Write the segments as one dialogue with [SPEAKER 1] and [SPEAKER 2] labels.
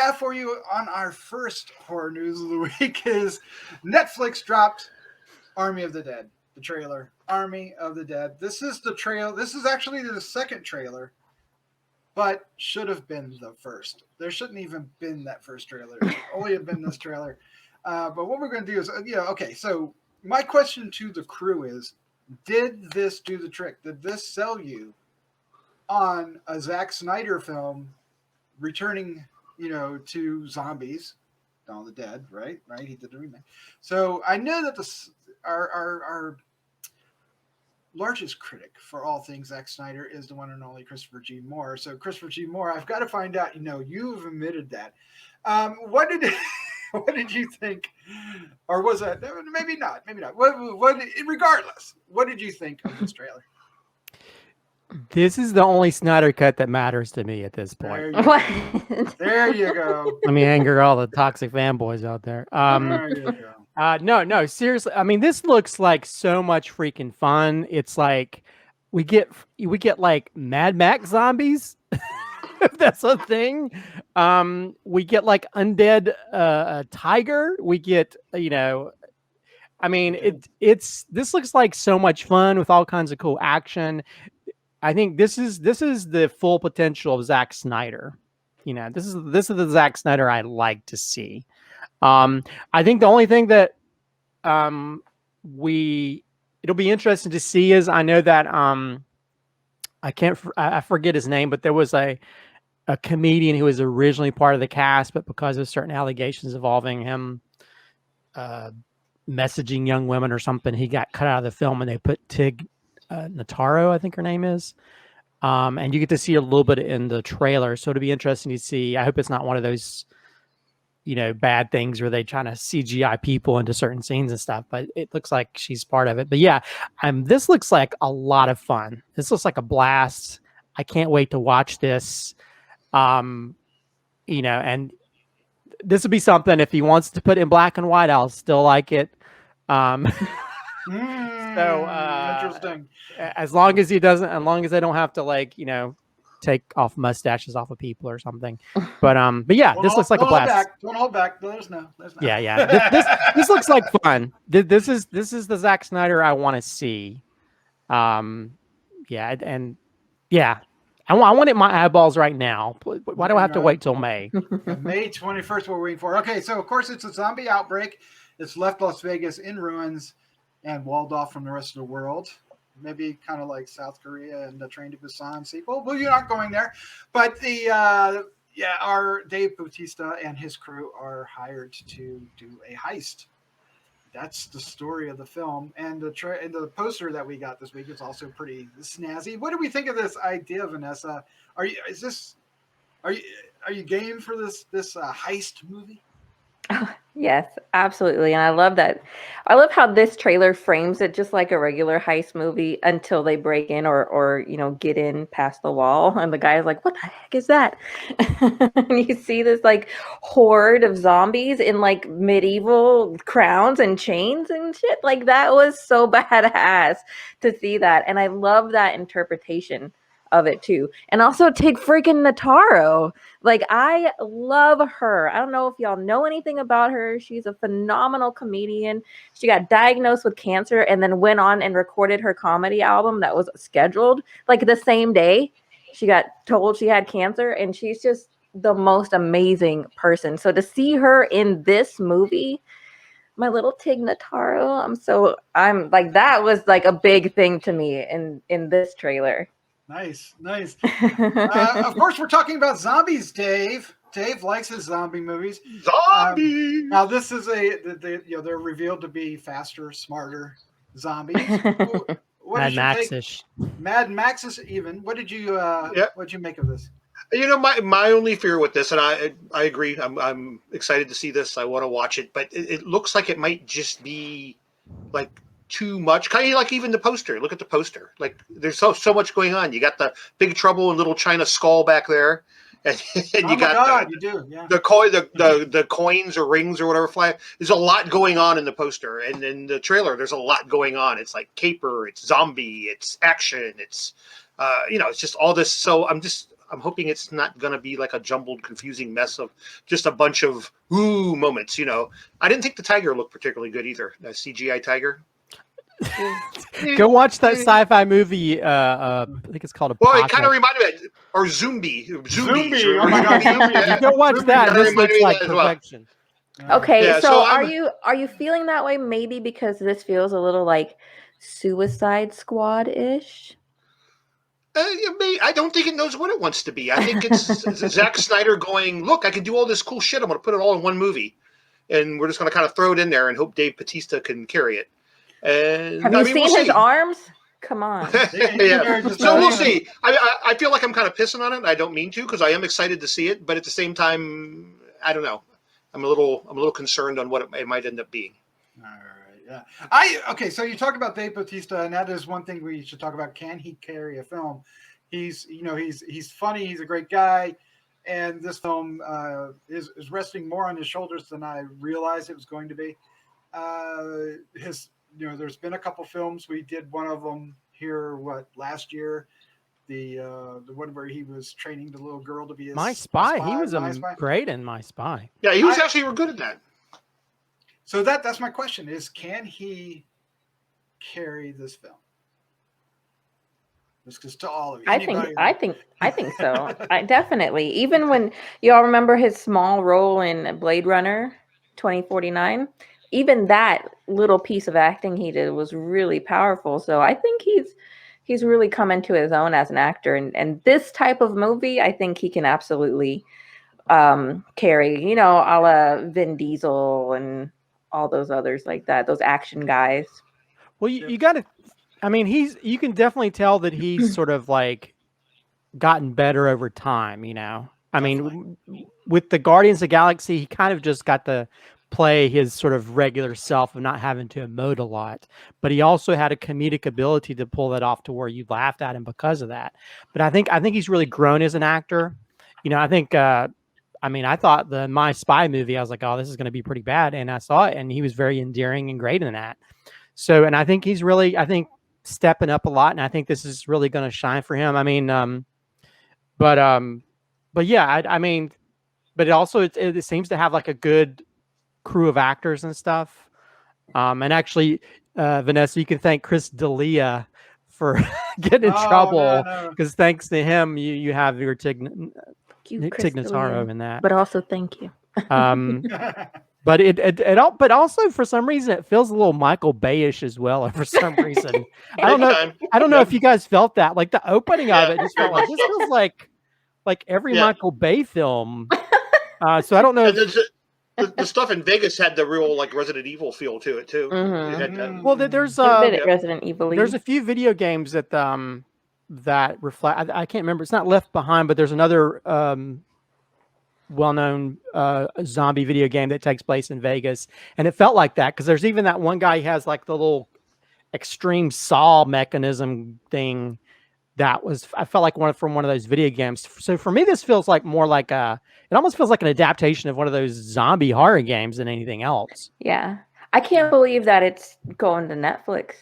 [SPEAKER 1] have for you on our first horror news of the week is Netflix dropped Army of the Dead, the trailer. Army of the Dead. This is the trail. This is actually the second trailer, but should have been the first. There shouldn't even been that first trailer. It should only have been this trailer. But what we're going to do is, okay. So my question to the crew is, did this do the trick? Did this sell you on a Zack Snyder film returning, to zombies, Dawn of the Dead, right? Right, he did the remake. So I know that our largest critic for all things Zack Snyder is the one and only Christopher G. Moore. So Christopher G. Moore, I've got to find out. You've admitted that. What did you think, or was that maybe not? What? Regardless, what did you think of this trailer?
[SPEAKER 2] This is the only Snyder cut that matters to me at this point.
[SPEAKER 1] There you go.
[SPEAKER 2] Let me anger all the toxic fanboys out there.
[SPEAKER 1] There you go.
[SPEAKER 2] No, seriously. I mean, this looks like so much freaking fun. It's like we get like Mad Max zombies. If that's a thing. We get like undead tiger. We get, I mean, this looks like so much fun with all kinds of cool action. I think this is the full potential of Zack Snyder. This is the Zack Snyder I like to see. I think the only thing that it'll be interesting to see is, I know that I forget his name, but there was a comedian who was originally part of the cast, but because of certain allegations involving him messaging young women or something, he got cut out of the film, and they put Tig Notaro, I think her name is. And you get to see a little bit in the trailer. So it'll be interesting to see. I hope it's not one of those, bad things where they trying to CGI people into certain scenes and stuff, but it looks like she's part of it. But yeah, this looks like a lot of fun. This looks like a blast. I can't wait to watch this. And this would be something, if he wants to put it in black and white, I'll still like it.
[SPEAKER 1] Interesting.
[SPEAKER 2] As long as they don't have to take off mustaches off of people or something. But yeah, this looks like a blast.
[SPEAKER 1] Don't hold back. Let us know.
[SPEAKER 2] Yeah. This looks like fun. This is the Zack Snyder I want to see. I want it in my eyeballs right now. Why do I have to wait till May?
[SPEAKER 1] May 21st, we're waiting for. Okay, so of course it's a zombie outbreak. It's left Las Vegas in ruins and walled off from the rest of the world. Maybe kind of like South Korea and the Train to Busan sequel. Well, you're not going there. But our Dave Bautista and his crew are hired to do a heist. That's the story of the film. And the poster that we got this week is also pretty snazzy. What do we think of this idea, Vanessa? Are you game for this heist movie?
[SPEAKER 3] Yes, absolutely. And I love that. I love how this trailer frames it just like a regular heist movie until they break in or get in past the wall. And the guy's like, what the heck is that? And you see this like horde of zombies in like medieval crowns and chains and shit. Like, that was so badass to see that. And I love that interpretation of it too. And also Tig freaking Notaro. Like, I love her. I don't know if y'all know anything about her. She's a phenomenal comedian. She got diagnosed with cancer and then went on and recorded her comedy album that was scheduled like the same day she got told she had cancer, and she's just the most amazing person. So to see her in this movie, my little Tig Notaro, I'm like, that was like a big thing to me in this trailer.
[SPEAKER 1] Nice. Of course, we're talking about zombies, Dave. Dave likes his zombie movies.
[SPEAKER 4] Zombies!
[SPEAKER 1] Now, this is they're revealed to be faster, smarter zombies.
[SPEAKER 2] Mad Max-ish.
[SPEAKER 1] Mad Max-ish even. What did you make of this?
[SPEAKER 4] My only fear with this, and I agree, I'm excited to see this. I want to watch it, but it looks like it might just be like too much. Kind of like even the poster. Look at the poster. Like, there's so much going on. You got the Big Trouble in Little China skull back there, and you got the coins or rings or whatever fly. There's a lot going on in the poster, and in the trailer, there's a lot going on. It's like caper, it's zombie, it's action, it's it's just all this. So I'm just I'm hoping it's not going to be like a jumbled, confusing mess of just a bunch of ooh moments. You know, I didn't think the tiger looked particularly good either. That CGI tiger.
[SPEAKER 2] Go watch that sci-fi movie. I think it's called
[SPEAKER 4] Well, it kind of
[SPEAKER 2] Apocalypse.
[SPEAKER 4] reminded me of that, or Zombie.
[SPEAKER 1] Zombie. Oh my God, Zombie.
[SPEAKER 2] You go watch
[SPEAKER 1] Zombie
[SPEAKER 2] that.
[SPEAKER 1] kinda
[SPEAKER 2] This
[SPEAKER 4] reminded
[SPEAKER 2] looks
[SPEAKER 4] me of
[SPEAKER 2] like
[SPEAKER 4] that as well.
[SPEAKER 2] perfection.
[SPEAKER 3] Okay,
[SPEAKER 4] Yeah,
[SPEAKER 3] so,
[SPEAKER 4] so
[SPEAKER 3] are you feeling that way maybe because this feels a little like Suicide Squad-ish?
[SPEAKER 4] I don't think it knows what it wants to be. I think it's Zack Snyder going, look, I can do all this cool shit. I'm going to put it all in one movie. And we're just going to kind of throw it in there and hope Dave Bautista can carry it. And
[SPEAKER 3] Have you seen
[SPEAKER 4] we'll
[SPEAKER 3] his
[SPEAKER 4] see.
[SPEAKER 3] arms? Come on.
[SPEAKER 4] Yeah. So we'll see. I feel like I'm kind of pissing on it. I don't mean to because I am excited to see it. But at the same time, I don't know. I'm a little concerned on what it might end up being.
[SPEAKER 1] All right. Yeah. Okay. So you talk about Dave Bautista, and that is one thing we should talk about. Can he carry a film? He's funny. He's a great guy, and this film is resting more on his shoulders than I realized it was going to be. There's been a couple films. We did one of them here last year. The one where he was training the little girl to be
[SPEAKER 2] My Spy. He was
[SPEAKER 1] Spy.
[SPEAKER 2] great in My Spy.
[SPEAKER 4] Yeah, he was actually good at that.
[SPEAKER 1] So that's my question: is can he carry this film? This goes to all of you.
[SPEAKER 3] I think so. I definitely. Even when y'all remember his small role in Blade Runner 2049, even that little piece of acting he did was really powerful. So I think he's really come into his own as an actor, and this type of movie, I think he can absolutely carry. You know, a la Vin Diesel and all those others like that. Those action guys.
[SPEAKER 2] Well, you got to. I mean, you can definitely tell that he's sort of like gotten better over time. You know, I mean, with the Guardians of the Galaxy, he kind of just got to play his sort of regular self of not having to emote a lot, but he also had a comedic ability to pull that off to where you laughed at him because of that. But I think he's really grown as an actor. You know, I think. I thought the My Spy movie, I was like, oh, this is going to be pretty bad, and I saw it, and he was very endearing and great in that. So, and I think he's really, stepping up a lot, and I think this is really going to shine for him. I mean, but yeah, but it also it seems to have like a good crew of actors and stuff. And actually, Vanessa, you can thank Chris D'Elia for getting in trouble because thanks to him, you have your Tignataro in that.
[SPEAKER 3] But also, thank you.
[SPEAKER 2] But also for some reason it feels a little Michael Bay-ish as well. For some reason, I don't know if you guys felt that. Like the opening of it just felt like this feels like every Michael Bay film. So I don't know.
[SPEAKER 4] The stuff in Vegas had the real like Resident Evil feel to it too.
[SPEAKER 3] Mm-hmm.
[SPEAKER 2] Well, there's
[SPEAKER 3] Resident Evil.
[SPEAKER 2] There's a few video games that that reflect. I can't remember. It's not Left Behind, but there's another well-known zombie video game that takes place in Vegas, and it felt like that because there's even that one guy who has like the little extreme saw mechanism thing. I felt like from one of those video games. So for me, this feels like more like it almost feels like an adaptation of one of those zombie horror games than anything else.
[SPEAKER 3] Yeah. I can't believe that it's going to Netflix.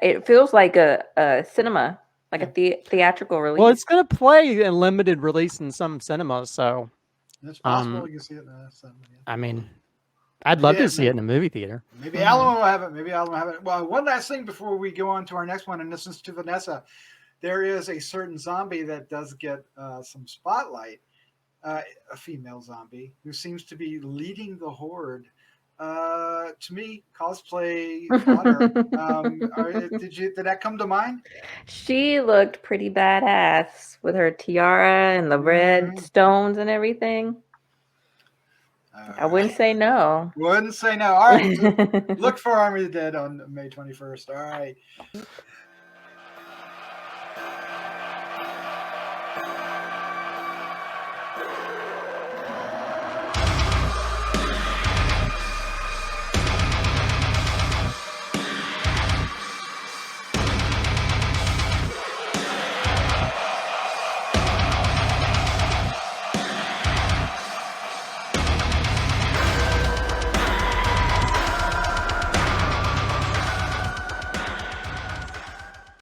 [SPEAKER 3] It feels like a cinema, like a theatrical release.
[SPEAKER 2] Well, it's going to play in limited release in some cinemas, so
[SPEAKER 1] it's possible you can see it in the cinema.
[SPEAKER 2] I mean, I'd love to see it in a movie theater.
[SPEAKER 1] Maybe Alan will have it. Well, one last thing before we go on to our next one, and this is to Vanessa. There is a certain zombie that does get some spotlight, a female zombie who seems to be leading the horde. To me, cosplay fodder. Did that come to mind?
[SPEAKER 3] She looked pretty badass with her tiara and the red stones and everything. I wouldn't say no.
[SPEAKER 1] Wouldn't say no. All right. So look for Army of the Dead on May 21st. All right.